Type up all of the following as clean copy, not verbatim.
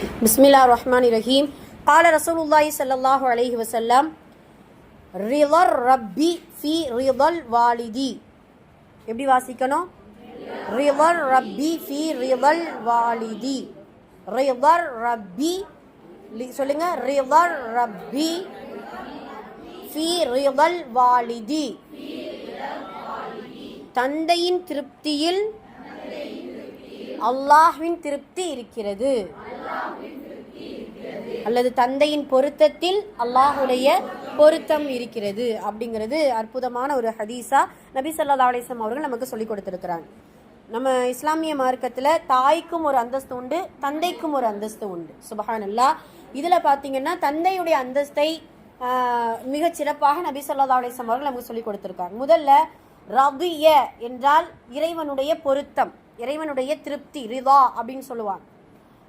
பிஸ்மில்லாஹிர் ரஹ்மானிர் ரஹீம். قال رسول الله صلى الله عليه وسلم رضا الرب في رضا الوالد. எப்படி வாசிக்கணும்? رضا الرب في رضا الوالد. رضا الرب சொல்லுங்க. رضا الرب في رضا الوالد. தந்தையின் திருப்தியில் அல்லாஹ்வின் திருப்தி இருக்கிறது, அல்லது தந்தையின் பொருத்தத்தில் அல்லாஹுடைய பொருத்தம் இருக்கிறது அப்படிங்கிறது அற்புதமான ஒரு ஹதீஸா நபி ஸல்லல்லாஹு அலைஹி வஸல்லம் அவர்கள் நமக்கு சொல்லி கொடுத்திருக்கிறாங்க. நம்ம இஸ்லாமிய மார்க்கத்தில் தாய்க்கும் ஒரு அந்தஸ்து உண்டு, தந்தைக்கும் ஒரு அந்தஸ்து உண்டு. சுபஹானல்லாஹ். இதில் பார்த்தீங்கன்னா தந்தையுடைய அந்தஸ்தை மிகச் சிறப்பாக நபி ஸல்லல்லாஹு அலைஹி வஸல்லம் அவர்கள் நமக்கு சொல்லி கொடுத்திருக்காங்க. முதல்ல ரதிய என்றால் இறைவனுடைய பொருத்தம், இறைவனுடைய திருப்தி, ரிதா அப்படின்னு சொல்லுவாங்க.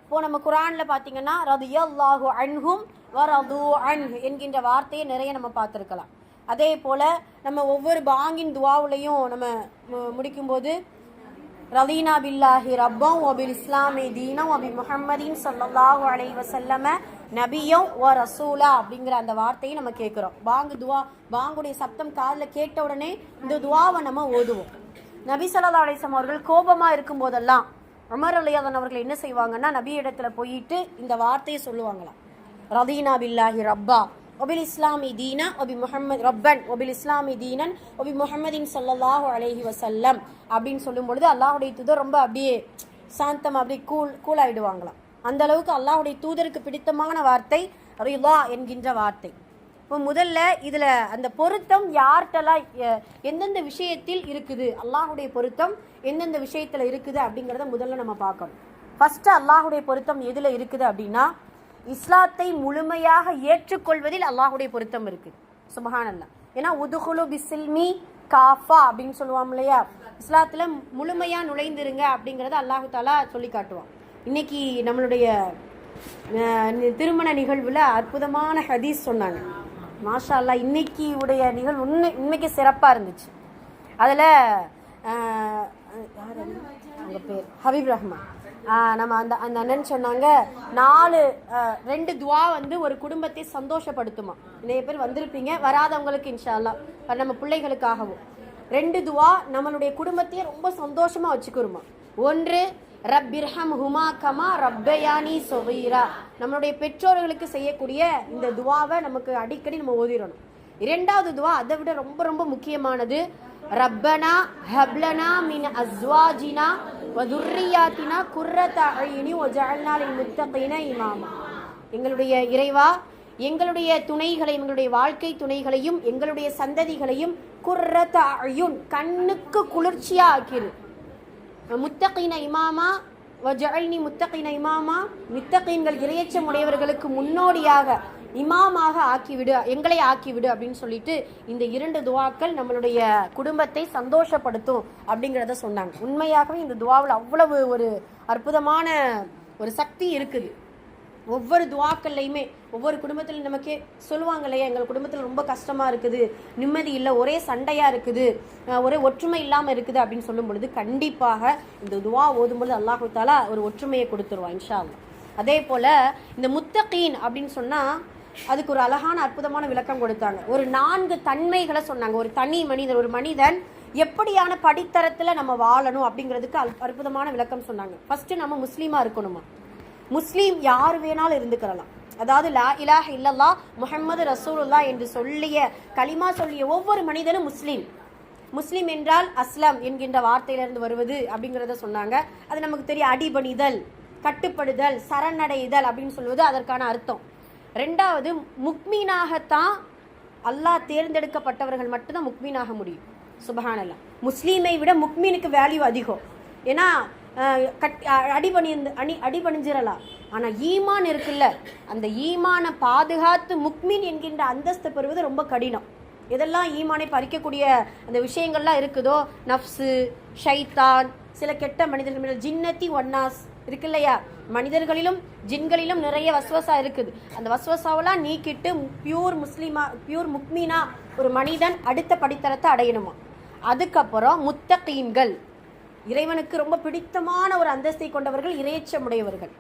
இப்போ நம்ம குர்ஆன்ல பார்த்தீங்கன்னா ரதியல்லாஹு அன்ஹும் வரது அன்ஹு என்கின்ற வார்த்தையை நிறைய நம்ம பார்த்துருக்கலாம். அதே போல் நம்ம ஒவ்வொரு பாங்கின் துவாவுலையும் நம்ம முடிக்கும்போது ரதீனா பில்லாஹி ரப்பம் ஒபில் இஸ்லாமி தீனம் ஒபி முஹம்மதின் ஸல்லல்லாஹு அலைஹி வஸல்லம நபியும் ஓ ரசூலா அப்படிங்கிற அந்த வார்த்தையை நம்ம கேட்குறோம். பாங்குடைய சப்தம் காதில் கேட்ட உடனே இந்த துவாவை நம்ம ஓதுவோம். நபி ஸல்லல்லாஹு அலைஹி வஸல்லம் அவர்கள் கோபமாக இருக்கும் போதெல்லாம் உமர் ரலியல்லாஹு அவர்கள் என்ன செய்வாங்கன்னா, நபி இடத்துல போயிட்டு இந்த வார்த்தையை சொல்லுவாங்களாம். ரதீனா பில்லாஹி ரப்பா ஒபில் இஸ்லாமி தீனா ஒபி முஹம்மது ரப்பன் ஒபில் இஸ்லாமி தீனன் ஒபி முஹம்மதின் ஸல்லல்லாஹு அலைஹி வஸல்லம் அப்படின்னு சொல்லும் பொழுது அல்லாஹுடைய தூதர் ரொம்ப அப்படியே சாந்தம், அப்படியே கூல் ஆயிடுவாங்களாம். அந்த அளவுக்கு அல்லாஹுடைய தூதருக்கு பிடித்தமான வார்த்தை ரிதா என்கின்ற வார்த்தை. இப்போ முதல்ல இதில் அந்த பொருத்தம் யார்கிட்டலாம் எந்தெந்த விஷயத்தில் இருக்குது, அல்லாஹுடைய பொருத்தம் எந்தெந்த விஷயத்தில் இருக்குது அப்படிங்கிறத முதல்ல நம்ம பார்க்கணும். ஃபஸ்ட்டு அல்லாஹுடைய பொருத்தம் எதில் இருக்குது அப்படின்னா, இஸ்லாத்தை முழுமையாக ஏற்றுக்கொள்வதில் அல்லாஹுடைய பொருத்தம் இருக்குது. சுப்ஹானல்லாஹ். ஏன்னா உதுகுலு பிஸ்ஸில்மி காஃபா அப்படின்னு சொல்லுவோம் இல்லையா, இஸ்லாத்தில் முழுமையாக நுழைந்துருங்க அப்படிங்கிறத அல்லாஹு தாலா சொல்லி காட்டுவான். இன்னைக்கு நம்மளுடைய திருமண நிகழ்வில் அற்புதமான ஹதீஸ் சொன்னாங்க. மாஷா அல்லாஹ். இன்னைக்கு உடைய நிகழ்வு உண்மைக்கு சிறப்பாக இருந்துச்சு. அதில் அவங்க பேர் ஹபீப் ரஹ்மான், நம்ம அந்த அண்ணன் சொன்னாங்க, 2 துவா ஒரு குடும்பத்தை சந்தோஷப்படுத்துமா. நிறைய பேர் வந்திருப்பீங்க, வராதவங்களுக்கு இன்ஷா அல்லாஹ் நம்ம பிள்ளைகளுக்காகவும் 2 துவா நம்மளுடைய குடும்பத்தையே ரொம்ப சந்தோஷமாக வச்சுக்கிறோமா. ஒன்று, ரப்பிர்ஹம் ஹுமா கமா ரப்பயானி சொகீரா, நம்மளுடைய பெற்றோர்களுக்கு செய்யக்கூடிய இந்த துவாவை நமக்கு அடிக்கடி நம்ம ஓதிடணும். 2வது துவா அதை விட ரொம்ப ரொம்ப முக்கியமானது, ரப்பனா ஹப்லனா மின் அஸ்வாஜினா வதுர்ரியாத்தினா குர்ரத அய்யுனி வஜஅல்னா லில் முத்தகீன இமாமா. எங்களுடைய இறைவா, எங்களுடைய துணைகளை, எங்களுடைய வாழ்க்கை துணைகளையும் எங்களுடைய சந்ததிகளையும் குர்ரத அய்யுன் கண்ணுக்கு குளிர்ச்சியா ஆக்கிரு, முத்தகீன இமாமா வஜஅல்னி முத்தகீன இமாமா, முத்தகீன்கள் இறையச்சம் உடையவர்களுக்கு முன்னோடியாக இமாமாக ஆக்கிவிடு, எங்களை ஆக்கிவிடு அப்படின்னு சொல்லிட்டு இந்த 2 துவாக்கள் நம்மளுடைய குடும்பத்தை சந்தோஷப்படுத்தும் அப்படிங்கிறத சொன்னாங்க. உண்மையாகவே இந்த துவாவில் அவ்வளவு ஒரு அற்புதமான ஒரு சக்தி இருக்குது. ஒவ்வொரு துவாக்கள்லையுமே ஒவ்வொரு குடும்பத்தில் நமக்கே சொல்லுவாங்க இல்லையா, எங்கள் குடும்பத்தில் ரொம்ப கஷ்டமாக இருக்குது, நிம்மதி இல்லை, ஒரே சண்டையாக இருக்குது, ஒரே ஒற்றுமை இல்லாமல் இருக்குது அப்படின்னு சொல்லும் பொழுது கண்டிப்பாக இந்த துவா ஓதும்பொழுது அல்லாஹு தாலா ஒரு ஒற்றுமையை கொடுத்துருவான் இன்ஷா அல்லாஹ். அதே போல் இந்த முத்தகீன் அப்படின்னு சொன்னால் அதுக்கு ஒரு அழகான அற்புதமான விளக்கம் கொடுத்தாங்க. ஒரு 4 தன்மைகளை சொன்னாங்க. ஒரு தனி மனிதன், ஒரு மனிதன் எப்படியான படித்தரத்தில் நம்ம வாழணும் அப்படிங்கிறதுக்கு அற்புதமான விளக்கம் சொன்னாங்க. ஃபஸ்ட்டு நம்ம முஸ்லீமாக இருக்கணுமா. முஸ்லீம் யார் வேணாலும் இருந்துக்கிறலாம். அதாவது லா இலாஹ இல்லல்லாஹ் முஹம்மது ரசூலுல்லாஹ் என்று சொல்லிய கலிமா சொல்லிய ஒவ்வொரு மனிதனும் முஸ்லீம். முஸ்லீம் என்றால் அஸ்லாம் என்கின்ற வார்த்தையிலிருந்து வருவது அப்படிங்கிறத சொன்னாங்க. அது நமக்கு தெரியும். அடிபணிதல், கட்டுப்படுதல், சரணடைதல் அப்படின்னு சொல்வது அதற்கான அர்த்தம். 2வது, முக்மீனாகத்தான் அல்லாஹ் தேர்ந்தெடுக்கப்பட்டவர்கள் மட்டும்தான் முக்மீனாக முடியும். சுபஹானல்லாஹ். முஸ்லீமை விட முக்மீனுக்கு வேல்யூ அதிகம். ஏன்னா அடிபணிஞ்சிடலாம், ஆனால் ஈமான் இருக்குல்ல, அந்த ஈமானை பாதுகாத்து முக்மீன் என்கின்ற அந்தஸ்து பெறுவது ரொம்ப கடினம். எதெல்லாம் ஈமானை பறிக்கக்கூடிய அந்த விஷயங்கள்லாம் இருக்குதோ, நஃப்ஸு, ஷைத்தான், சில கெட்ட மனிதர்கள், ஜின்னத்தி ஒன்னாஸ் இருக்கு இல்லையா, மனிதர்களிலும் ஜின்களிலும் நிறைய வஸ்வசா இருக்குது. அந்த வஸ்வசாவெல்லாம் நீக்கிட்டு பியூர் முக்மீனா ஒரு மனிதன் அடுத்த படித்தரத்தை அடையணுமா. அதுக்கப்புறம் முத்தகீன்கள், இறைவனுக்கு ரொம்ப பிடித்தமான ஒரு அந்தஸ்தை கொண்டவர்கள், இறையச்சமுடையவர்கள்.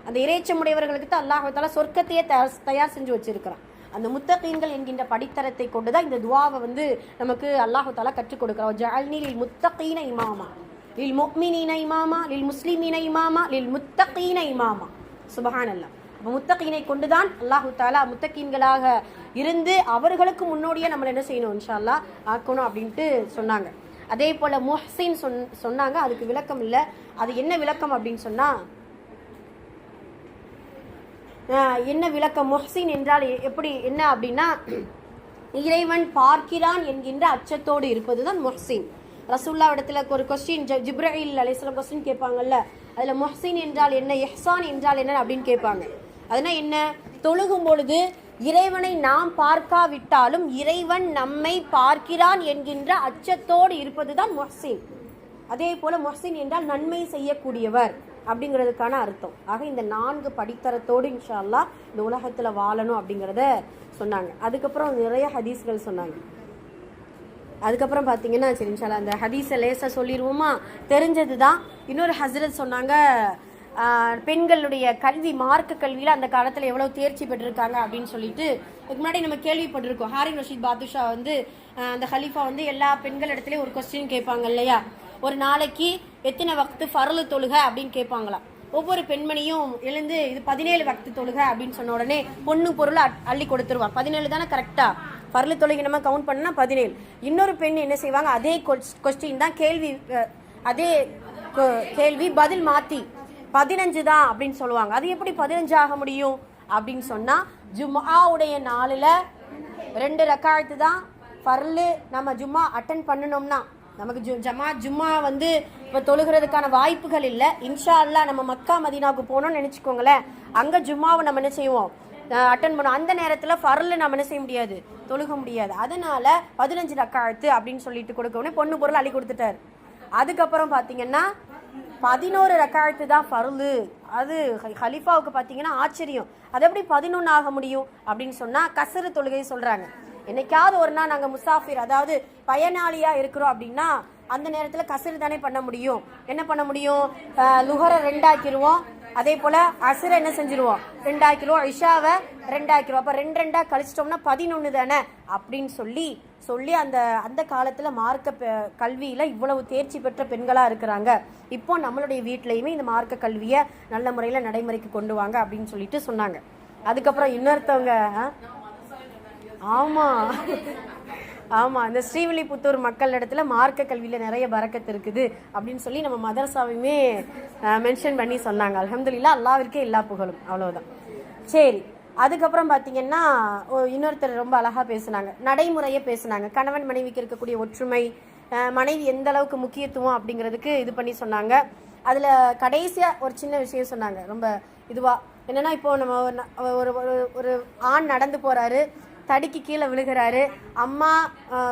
அந்த இறைச்சமுடையவர்களுக்கு தான் அல்லாஹ் தஆலா சொர்க்கத்தையே தயார் செஞ்சு வச்சிருக்கிறான். அந்த முத்தகீன்கள் என்கின்ற படித்தரத்தை கொண்டுதான் இந்த துஆவை வந்து நமக்கு அல்லாஹ் தஆலா கற்றுக் கொடுக்கிறான். ஜஅல்னி லில் முத்தகீன இமாமா லில் முஃமினீன இமாமா லில் முஸ்லிமீன இமாமா லில் முத்தகீன இமாமா. சுப்ஹானல்லாஹ். அப்போ முத்தகீனை கொண்டுதான் அல்லாஹ் தஆலா முத்தகீன்களாக இருந்து அவர்களுக்கு முன்னோடியே நம்ம என்ன செய்யணும் இன்ஷா அல்லாஹ் ஆக்கணும் அப்படின்ட்டு சொன்னாங்க. அதே போல முஹ்சின் சொன்னாங்க. அதுக்கு விளக்கம் இல்லை. அது என்ன விளக்கம் அப்படின்னு சொன்னா, என்ன விளக்கம்? முஹ்சின் என்றால் எப்படி என்ன அப்படின்னா, இறைவன் பார்க்கிறான் என்கின்ற அச்சத்தோடு இருப்பதுதான் முஹ்சின். ரசூல்லா இடத்துல ஒரு கொஸ்டின் ஜிப்ரீல் அலைஹிஸ்ஸலாம் கொஸ்டின் கேட்பாங்கல்ல, அதுல முஹ்சின் என்றால் என்ன, இஹ்சான் என்றால் என்ன அப்படின்னு கேட்பாங்க. அதுனா என்ன? தொழுகும் பொழுது இறைவனை நாம் பார்க்காவிட்டாலும் இறைவன் நம்மை பார்க்கிறான் என்கின்ற அச்சத்தோடு இருப்பதுதான் முஹ்சின். அதே போல முஹ்சின் என்றால் நன்மை செய்யக்கூடியவர் அப்படிங்கிறதுக்கான அர்த்தம். ஆக இந்த 4 படித்தரத்தோடு இன்ஷா அல்லாஹ் இந்த உலகத்துல வாழணும் அப்படிங்கிறத சொன்னாங்க. அதுக்கப்புறம் நிறைய ஹதீஸ்கள் சொன்னாங்க. அதுக்கப்புறம் பார்த்தீங்கன்னா சரி இன்ஷா அல்லாஹ் அந்த ஹதீஸை லேசாக சொல்லிடுவோமா? தெரிஞ்சது தான். இன்னொரு ஹஸ்ரத் சொன்னாங்க, பெண்களுடைய கல்வி, மார்க்க கல்வியில் அந்த காலத்தில் எவ்வளோ தேர்ச்சி பெற்றிருக்காங்க அப்படின்னு சொல்லிட்டு. இதுக்கு முன்னாடி நம்ம கேள்விப்பட்டிருக்கோம். ஹாரின் ரஷீத் பாதுஷா வந்து அந்த ஹலீஃபா வந்து எல்லா பெண்கள் இடத்துலையும் ஒரு கொஸ்டின் கேட்பாங்க இல்லையா, ஒரு நாளைக்கு எத்தனை வக்து ஃபர்லு தொழுக அப்படின்னு கேட்பாங்களாம். ஒவ்வொரு பெண்மணியும் எழுந்து இது 17 வக்து தொழுக அப்படின்னு சொன்ன உடனே பொண்ணு பொருள் அள்ளி கொடுத்துருவாங்க. 17 தானே கரெக்டா? ஃபர்லு தொழுகை நம்ம கவுண்ட் பண்ணா 17. இன்னொரு பெண் என்ன செய்வாங்க, அதே கொஸ்டின் தான் கேள்வி, அதே கேள்வி பதில் மாத்தி 15 தான் அப்படின்னு சொல்லுவாங்க. அது எப்படி 15 ஆக முடியும் அப்படின்னு சொன்னா, ஜும்ஆவுடைய நாளில் 2 ரக்காயத்து தான் ஃபர்லு. நம்ம ஜும்மா அட்டன் பண்ணணும்னா நமக்கு ஜும்மா வந்து இப்போ தொழுகிறதுக்கான வாய்ப்புகள் இல்லை. இன்ஷா அல்லாஹ் நம்ம மக்கா மதீனாவுக்கு போனோம்னு நினச்சிக்கோங்களேன், அங்கே ஜும்மாவை நம்ம என்ன செய்வோம், அட்டன் பண்ணுவோம். அந்த நேரத்தில் ஃபர்லு நம்ம என்ன செய்ய முடியாது, தொழுக முடியாது. அதனால 15 ரக்காயத்து அப்படின்னு சொல்லிட்டு கொடுக்கவுடனே பொண்ணு பொருள் அள்ளி கொடுத்துட்டாரு. அதுக்கப்புறம் பார்த்தீங்கன்னா 11 ரக்காயத்து தான் ஃபர்லு. அது ஹலீஃபாவுக்கு பார்த்தீங்கன்னா ஆச்சரியம், அது எப்படி 11 ஆக முடியும் அப்படின்னு சொன்னால் கஸ்ரு தொழுகை சொல்கிறாங்க. என்னைக்காவது ஒரு நாள் நாங்கள் முசாஃபிர், அதாவது பயனாளியாக இருக்கிறோம் அப்படின்னா அந்த நேரத்தில் கஸ்ரு தானே பண்ண முடியும். என்ன பண்ண முடியும், லுஹரை 2 ஆக்கிடுவோம், அதே போல் அசுரை என்ன செஞ்சிருவோம் 2 ஆக்கிடுவோம், இஷாவை 2 ஆக்கிடுவோம். அப்போ 2 2 கழிச்சிட்டோம்னா 11 தானே அப்படின்னு சொல்லி அந்த அந்த காலத்தில் மார்க்க கல்வியில் இவ்வளவு தேர்ச்சி பெற்ற பெண்களாக இருக்கிறாங்க. இப்போ நம்மளுடைய வீட்லையுமே இந்த மார்க்க கல்வியை நல்ல முறையில் நடைமுறைக்கு கொண்டு வாங்க அப்படின்னு சொல்லிட்டு சொன்னாங்க. அதுக்கப்புறம் இன்னொருத்தவங்க, ஆமாம் ஆமாம் இந்த ஸ்ரீவில்லிபுத்தூர் மக்கள் இடத்துல மார்க்க கல்வியில் நிறைய பரக்கத்து இருக்குது அப்படின்னு சொல்லி நம்ம மதரசாவையுமே மென்ஷன் பண்ணி சொன்னாங்க. அல்ஹம்துலில்லாஹ், அல்லாஹ்விற்கே எல்லா புகழும். அவ்வளோதான். சரி, அதுக்கப்புறம் பார்த்தீங்கன்னா இன்னொருத்தர் ரொம்ப அழகாக பேசுனாங்க, நடைமுறையை பேசுனாங்க. கணவன் மனைவிக்கு இருக்கக்கூடிய ஒற்றுமை, மனைவி எந்த அளவுக்கு முக்கியத்துவம் அப்படிங்கிறதுக்கு இது பண்ணி சொன்னாங்க. அதில் கடைசியாக ஒரு சின்ன விஷயம் சொன்னாங்க, ரொம்ப இதுவாக. என்னென்னா, இப்போ நம்ம ஒரு ஆண் நடந்து போகிறாரு, தடிக்கு கீழே விழுகிறாரு. அம்மா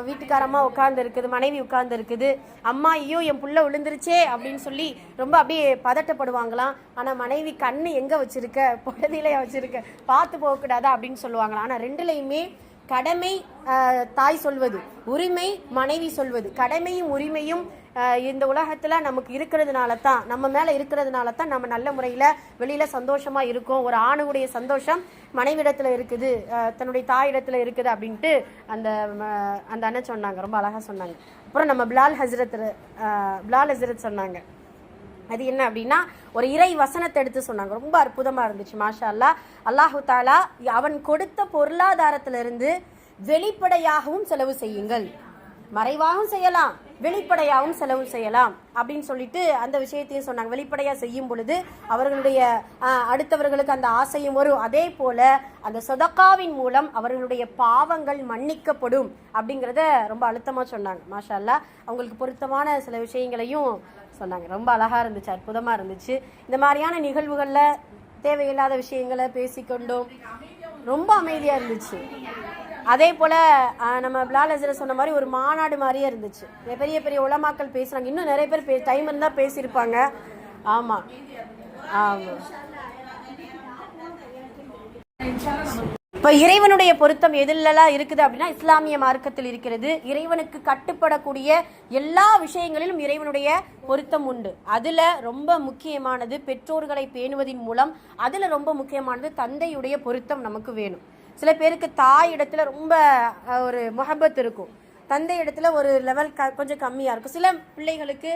வீட்டுக்காரம்மா உட்கார்ந்து இருக்குது, மனைவி உட்கார்ந்து இருக்குது. அம்மா ஐயோ என் புள்ள விழுந்துருச்சே அப்படின்னு சொல்லி ரொம்ப அப்படியே பதட்டப்படுவாங்களாம். ஆனால் மனைவி கண்ணு எங்கே வச்சிருக்க, புடதிலையா வச்சிருக்க, பார்த்து போகக்கூடாதா அப்படின்னு சொல்லுவாங்களாம். ஆனால் ரெண்டுலையுமே கடமை தாய் சொல்வது, உரிமை மனைவி சொல்வது. கடமையும் உரிமையும் இந்த உலகத்தில் நமக்கு இருக்கிறதுனால தான், நம்ம மேலே இருக்கிறதுனால தான் நம்ம நல்ல முறையில் வெளியில் சந்தோஷமாக இருக்கோம். ஒரு ஆணுடைய சந்தோஷம் மனைவிடத்தில் இருக்குது, தன்னுடைய தாயிடத்தில் இருக்குது அப்படின்ட்டு அந்த அண்ணன் சொன்னாங்க, ரொம்ப அழகாக சொன்னாங்க. அப்புறம் நம்ம பிலால் ஹஸ்ரத் சொன்னாங்க. அது என்ன அப்படின்னா, ஒரு இறை வசனத்தை எடுத்து சொன்னாங்க, ரொம்ப அற்புதமாக இருந்துச்சு. மாஷா அல்லாஹ். அல்லாஹு தாலா அவன் கொடுத்த பொருளாதாரத்திலிருந்து வெளிப்படையாகவும் செலவு செய்யுங்கள், மறைவாகவும் செய்யலாம், வெளிப்படையாகவும் செலவு செய்யலாம் அப்படின்னு சொல்லிட்டு அந்த விஷயத்தையும் சொன்னாங்க. வெளிப்படையாக செய்யும் பொழுது அவர்களுடைய அடுத்தவர்களுக்கு அந்த ஆசையும் வரும். அதே போல அந்த சதகாவின் மூலம் அவர்களுடைய பாவங்கள் மன்னிக்கப்படும் அப்படிங்கிறத ரொம்ப அழுத்தமாக சொன்னாங்க. மாஷா அல்லாஹ். அவங்களுக்கு பொருத்தமான சில விஷயங்களையும் சொன்னாங்க. ரொம்ப அழகாக இருந்துச்சு, அற்புதமாக இருந்துச்சு. இந்த மாதிரியான நிகழ்வுகளில் தேவையில்லாத விஷயங்களை பேசிக்கொண்டோம், ரொம்ப அமைதியாக இருந்துச்சு. அதே போல் நம்ம பிலால் ஹஸ்ரத் சொன்ன மாதிரி ஒரு மாநாடு மாதிரியே இருந்துச்சு. பெரிய பெரிய உலமாக்கள் பேசுகிறாங்க. இன்னும் நிறைய பேர் டைம் இருந்தால் பேசியிருப்பாங்க. ஆமாம் ஆமாம். இப்போ இறைவனுடைய பொருத்தம் எதிலெல்லாம் இருக்குது அப்படின்னா இஸ்லாமிய மார்க்கத்தில் இருக்கிறது. இறைவனுக்கு கட்டுப்படக்கூடிய எல்லா விஷயங்களிலும் இறைவனுடைய பொருத்தம் உண்டு. அதில் ரொம்ப முக்கியமானது பெற்றோர்களை பேணுவதின் மூலம், அதில் ரொம்ப முக்கியமானது தந்தையுடைய பொருத்தம் நமக்கு வேணும். சில பேருக்கு தாய் இடத்துல ரொம்ப ஒரு முஹப்பத் இருக்கும், தந்தை இடத்துல ஒரு லெவல் கொஞ்சம் கம்மியாக இருக்கும். சில பிள்ளைகளுக்கு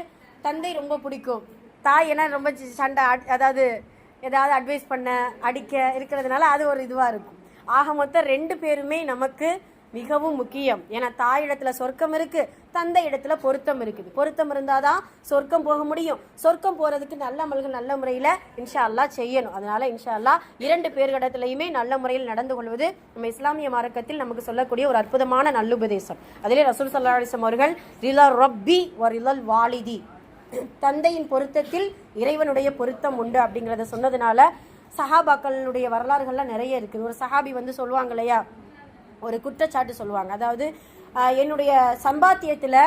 தந்தை ரொம்ப பிடிக்கும், தாய் ஏன்னா ரொம்ப சண்டை, அதாவது ஏதாவது அட்வைஸ் பண்ண அடிக்க இருக்கிறதுனால அது ஒரு இதுவாக இருக்கும். ஆக மொத்தம் ரெண்டு பேருமே நமக்கு மிகவும் முக்கியம். ஏன்னா தாய் இடத்துல சொர்க்கம் இருக்கு, தந்தை இடத்துல பொருத்தம் இருக்குது. பொருத்தம் இருந்தாதான் சொர்க்கம் போக முடியும். சொர்க்கம் போறதுக்கு நல்ல அமல்கள் நல்ல முறையில் இன்ஷா அல்லாஹ் செய்யணும். அதனால இன்ஷா அல்லாஹ் இரண்டு பேர்களிடத்திலையுமே நல்ல முறையில் நடந்து கொள்வது நம்ம இஸ்லாமிய மார்க்கத்தில் நமக்கு சொல்லக்கூடிய ஒரு அற்புதமான நல்லுபதேசம். அதிலே ரசூல் ஸல்லல்லாஹு அலைஹி வஸல்லம் அவர்கள் ரிலா ரப்பி வ ரிலல் வாலிதி, தந்தையின் பொருத்தத்தில் இறைவனுடைய பொருத்தம் உண்டு அப்படிங்கிறத சொன்னதுனால சஹாபாக்களுடைய வரலாறுகள்லாம் நிறைய இருக்குது. ஒரு சஹாபி வந்து சொல்லுவாங்க இல்லையா, ஒரு குற்றச்சாட்டு சொல்லுவாங்க, அதாவது என்னுடைய சம்பாத்தியத்தில்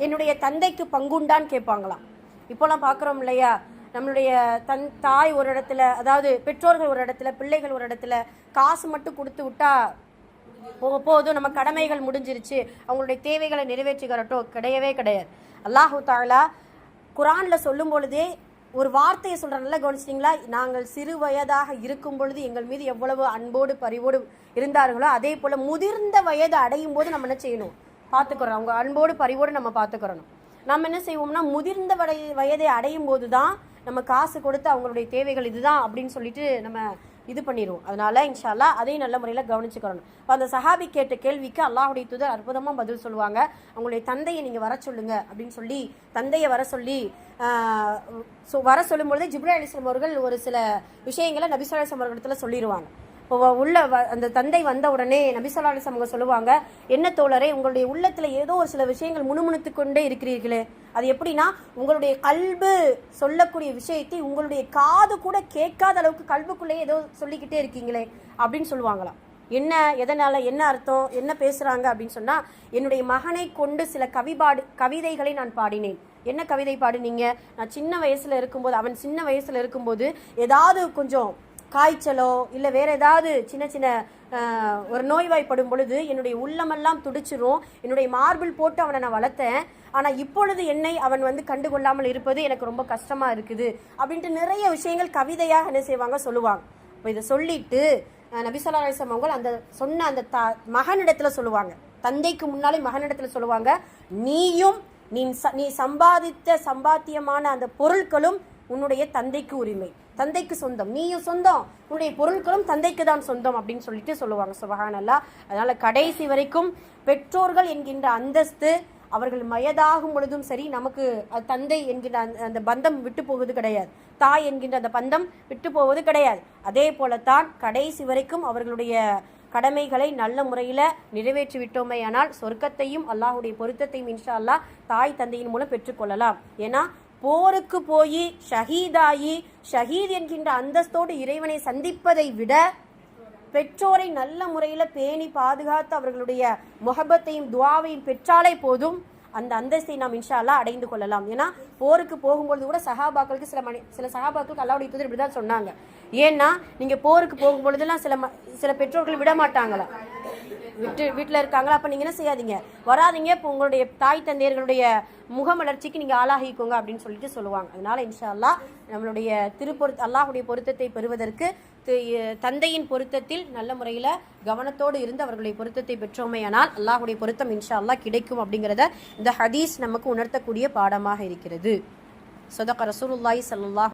என்னுடைய தந்தைக்கு பங்குண்டான்னு கேட்பாங்களாம். இப்போலாம் பார்க்குறோம் இல்லையா, நம்மளுடைய தாய் ஒரு இடத்துல, அதாவது பெற்றோர்கள் ஒரு இடத்துல, பிள்ளைகள் ஒரு இடத்துல காசு மட்டும் கொடுத்து விட்டா போதும், நம்ம கடமைகள் முடிஞ்சிருச்சு, அவங்களுடைய தேவைகளை நிறைவேற்றிக்கிறட்டும், கிடையவே கிடையாது. அல்லாஹு தஆலா குர்ஆனில் சொல்லும் பொழுதே ஒரு வார்த்தையை சொல்கிற, நல்லா கவனிச்சிட்டிங்களா, நாங்கள் சிறு வயதாக இருக்கும் பொழுது எங்கள் மீது எவ்வளவு அன்போடு பரிவோடு இருந்தார்களோ அதே போல் முதிர்ந்த வயது அடையும் போது நம்ம என்ன செய்யணும், பார்த்துக்கிறோம். அவங்க அன்போடு பரிவோடு நம்ம பார்த்துக்கிறணும். நம்ம என்ன செய்வோம்னா முதிர்ந்த வயதை அடையும் போது தான் நம்ம காசு கொடுத்து அவங்களுடைய தேவைகள் இதுதான் அப்படின்னு சொல்லிட்டு நம்ம இது பண்ணிடுவோம். அதனால இன்ஷா அல்லாஹ் அதையும் நல்ல முறையில் கவனிச்சுக்கிறணும். இப்போ அந்த சஹாபி கேட்ட கேள்விக்கு அல்லாஹுடைய தூதர் அற்புதமாக பதில் சொல்லுவாங்க. அவங்களுடைய தந்தையை நீங்கள் வர சொல்லுங்க அப்படின்னு சொல்லி தந்தையை வர சொல்லி வர சொல்லும் பொழுது ஜிப்ரீல் அலைஹிஸ்ஸலாம் அவர்கள் ஒரு சில விஷயங்களை நபி ஸல்லல்லாஹு அலைஹி வஸல்லம் அவர்களிடத்துல சொல்லிடுவாங்க. இப்போ உள்ள அந்த தந்தை வந்த உடனே நபி ஸல்லல்லாஹு அலைஹி வஸல்லம் சொல்லுவாங்க, என்ன தோழரே, உங்களுடைய உள்ளத்தில் ஏதோ ஒரு சில விஷயங்கள் முணுமுணுத்து கொண்டே இருக்கிறீர்களே, அது எப்படின்னா உங்களுடைய கல்பு சொல்லக்கூடிய விஷயத்தை உங்களுடைய காது கூட கேட்காத அளவுக்கு கல்புக்குள்ளேயே ஏதோ சொல்லிக்கிட்டே இருக்கீங்களே அப்படின்னு சொல்லுவாங்களாம். என்ன, எதனால, என்ன அர்த்தம், என்ன பேசுறாங்க அப்படின்னு சொன்னா, என்னுடைய மகனை கொண்டு சில கவிதைகளை நான் பாடினேன். என்ன கவிதை பாடினீங்க, நான் சின்ன வயசுல இருக்கும்போது, அவன் சின்ன வயசுல இருக்கும்போது ஏதாவது கொஞ்சம் காய்ச்சலோ இல்லை வேற ஏதாவது சின்ன சின்ன ஒரு நோய்வாய்ப்படும் பொழுது என்னுடைய உள்ளமெல்லாம் துடிச்சிரும், என்னுடைய மார்பிள் போட்டு அவனை நான் வளர்த்தேன், ஆனால் இப்பொழுது என்னை அவன் வந்து கண்டுகொள்ளாமல் இருப்பது எனக்கு ரொம்ப கஷ்டமா இருக்குது அப்படின்ட்டு நிறைய விஷயங்கள் கவிதையாக என்ன செய்வாங்க, சொல்லுவாங்க. இப்போ இதை சொல்லிட்டு நபி ஸல்லல்லாஹு அலைஹி வஸல்லம் அவர்கள் அந்த சொன்ன அந்த மகனிடத்துல சொல்லுவாங்க, தந்தைக்கு முன்னாலே மகனிடத்துல சொல்லுவாங்க, நீயும் நீ சம்பாத்தியமான அந்த பொருட்களும் உன்னுடைய தந்தைக்கு உரிமை, தந்தைக்கு சொந்தம், நீயும் சொந்தம், உன்னுடைய பொருட்களும் தந்தைக்கு தான் சொந்தம் அப்படின்னு சொல்லிட்டு சொல்லுவாங்க. சுப்ஹானல்லாஹ். அதனால கடைசி வரைக்கும் பெற்றோர்கள் என்கின்ற அந்தஸ்து அவர்கள் வயதாகும் பொழுதும் சரி, நமக்கு தந்தை என்கின்ற அந்த பந்தம் விட்டு போவது கிடையாது, தாய் என்கின்ற அந்த பந்தம் விட்டு போவது கிடையாது. அதே போலத்தான் கடைசி வரைக்கும் அவர்களுடைய கடமைகளை நல்ல முறையில் நிறைவேற்றி விட்டோமே ஆனால் சொர்க்கத்தையும் அல்லாஹுடைய பொருத்தத்தையும் இன்ஷா அல்லாஹ் தாய் தந்தையின் மூலம் பெற்றுக்கொள்ளலாம். ஏன்னா போருக்கு போய் ஷஹீதாயி ஷஹீத் என்கின்ற அந்தஸ்தோடு இறைவனை சந்திப்பதை விட பெற்றோரை நல்ல முறையில் பேணி பாதுகாத்து அவர்களுடைய முஹப்பத்தையும் துஆவையும் பெற்றாலே போதும், அந்த அந்தஸ்தை நாம் இன்ஷா அல்லாஹ் அடைந்து கொள்ளலாம். ஏன்னா போருக்கு போகும்பொழுது கூட சஹாபாக்களுக்கு சில சஹாபாக்களுக்கு அல்லாஹ்வுடைய தூதர் இப்படி தான் சொன்னாங்க, ஏன்னா நீங்கள் போருக்கு போகும்பொழுதெல்லாம் சில பெற்றோர்கள் விட மாட்டாங்களா, வீட்டில் இருக்காங்களா, அப்போ நீங்கள் என்ன செய்யாதீங்க, வராதிங்க, இப்போ உங்களுடைய தாய் தந்தையர்களுடைய முகமலர்ச்சிக்கு நீங்கள் ஆளாகிக்கோங்க அப்படின்னு சொல்லிட்டு சொல்லுவாங்க. அதனால இன்ஷா அல்லாஹ் நம்மளுடைய அல்லாஹுடைய பொருத்தத்தை பெறுவதற்கு தந்தையின் பொருத்தத்தில் நல்ல முறையில் கவனத்தோடு இருந்து அவர்களுடைய பொருத்தத்தை பெற்றோமையானால் அல்லாஹுடைய பொருத்தம் இன்ஷா அல்லாஹ் கிடைக்கும் அப்படிங்கிறத இந்த ஹதீஸ் நமக்கு உணர்த்தக்கூடிய பாடமாக இருக்கிறது. ஸதக ரசூலுல்லாஹி ஸல்லல்லாஹு